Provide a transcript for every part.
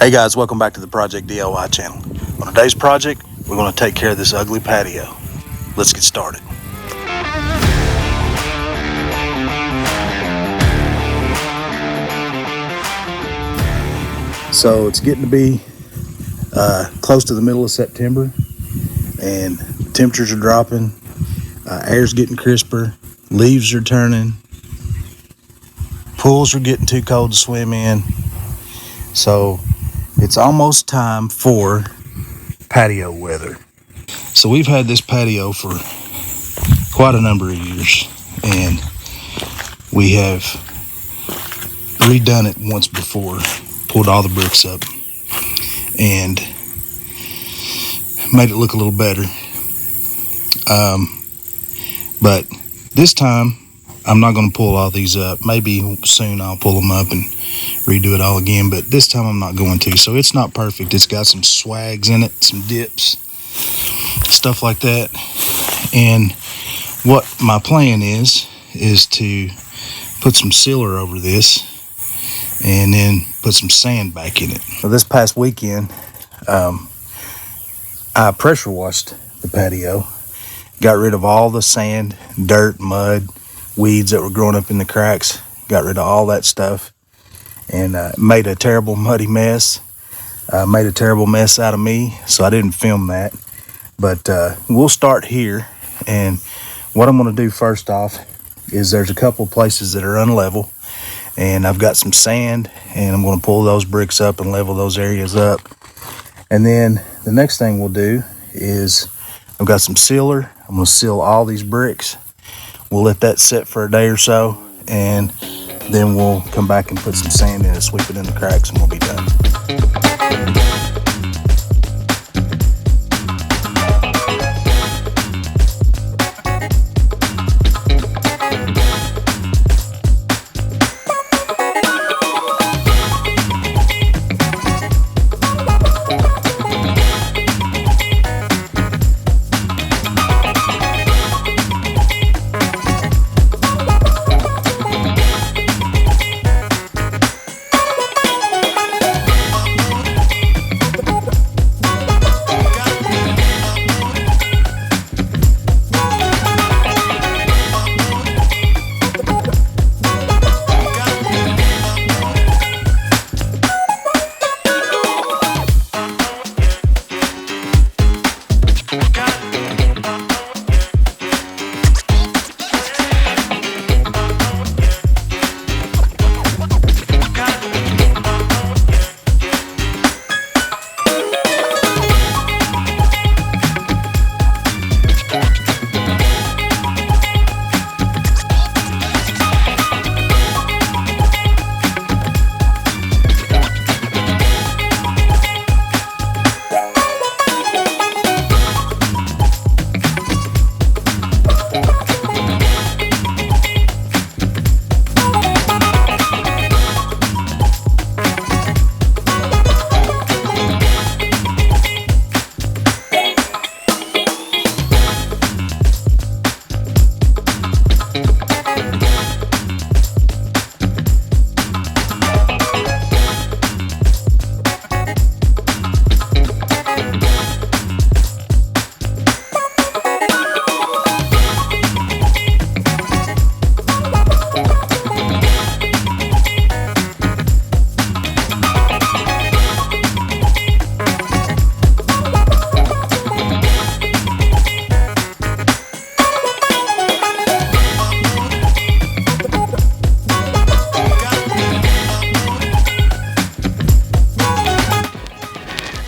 Hey guys, welcome back to the Project DIY channel. On today's project, we're going to take care of this ugly patio. Let's get started. So it's getting to be close to the middle of September, and temperatures are dropping, air's getting crisper, leaves are turning, pools are getting too cold to swim in. So it's almost time for patio weather. So we've had this patio for quite a number of years, and we have redone it once before, pulled all the bricks up and made it look a little better. But this time I'm not going to pull all these up. Maybe soon I'll pull them up and redo it all again, but this time I'm not going to. So it's not perfect. It's got some swags in it, some dips, stuff like that. And what my plan is to put some sealer over this and then put some sand back in it. So this past weekend, I pressure washed the patio, got rid of all the sand, dirt, mud, weeds that were growing up in the cracks, got rid of all that stuff, and made a terrible muddy mess. Made a terrible mess out of me, so I didn't film that. But we'll start here, and what I'm going to do first off is there's a couple places that are unlevel, and I've got some sand, and I'm going to pull those bricks up and level those areas up. And then the next thing we'll do is I've got some sealer. I'm going to seal all these bricks. We'll let that sit for a day or so, and then we'll come back and put some sand in it, sweep it in the cracks, and we'll be done.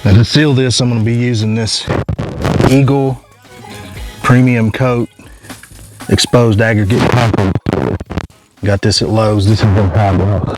Now to seal this, I'm going to be using this Eagle Premium Coat Exposed Aggregate Concrete. Got this at Lowe's. This is the highbrow.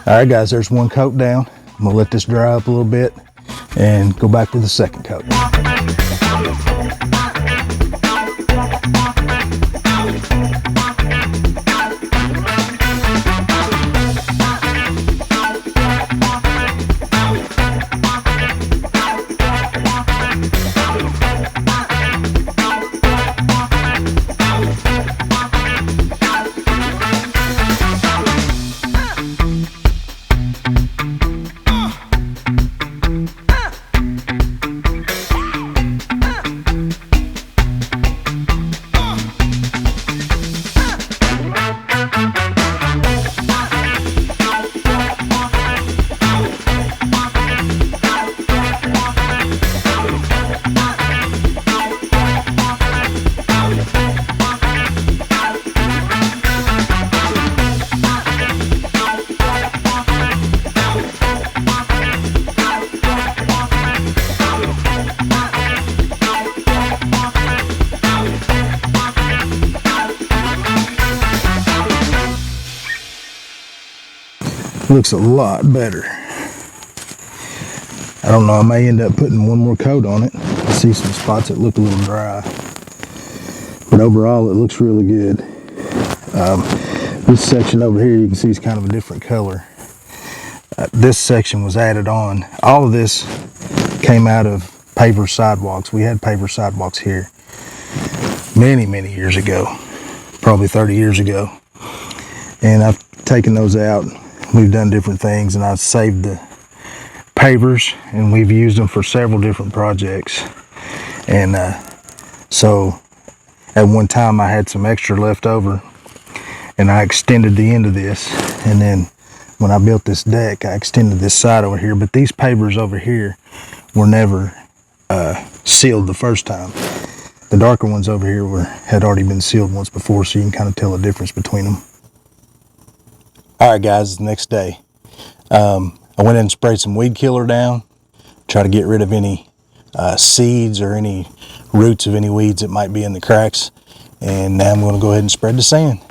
All right, guys, there's one coat down. I'm gonna let this dry up a little bit and go back with the second coat. Looks a lot better. I don't know, I may end up putting one more coat on it. I see some spots that look a little dry, but overall it looks really good. This section over here you can see is kind of a different color. This section was added on. All of this came out of paver sidewalks. We had paver sidewalks here many years ago, probably 30 years ago, and I've taken those out. We've done different things, and I've saved the pavers, and we've used them for several different projects. And so at one time I had some extra left over, and I extended the end of this, and then when I built this deck I extended this side over here. But these pavers over here were never sealed the first time. The darker ones over here had already been sealed once before, so you can kind of tell the difference between them. All right, guys, the next day, I went in and sprayed some weed killer down, try to get rid of any seeds or any roots of any weeds that might be in the cracks. And now I'm going to go ahead and spread the sand.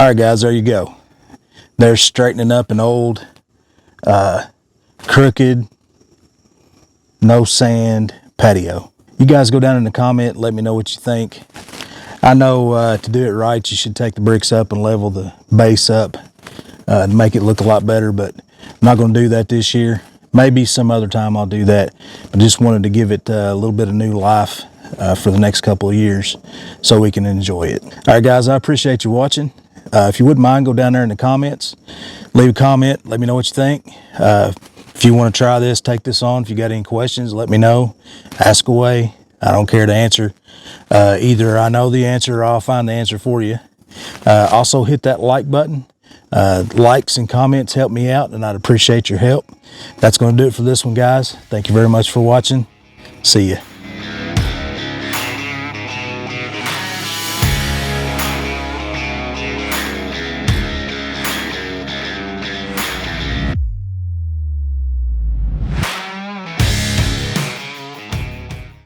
All right, guys, there you go. They're straightening up an old, crooked, no sand patio. You guys go down in the comment, let me know what you think. I know to do it right, you should take the bricks up and level the base up to make it look a lot better, but I'm not going to do that this year. Maybe some other time I'll do that, but just wanted to give it a little bit of new life for the next couple of years so we can enjoy it. All right, guys, I appreciate you watching. If you wouldn't mind, go down there in the comments, leave a comment, let me know what you think. If you want to try this, take this on. If you got any questions, let me know. Ask away. I don't care to answer. Either I know the answer or I'll find the answer for you. Also, hit that like button. Likes and comments help me out, and I'd appreciate your help. That's going to do it for this one, guys. Thank you very much for watching. See ya.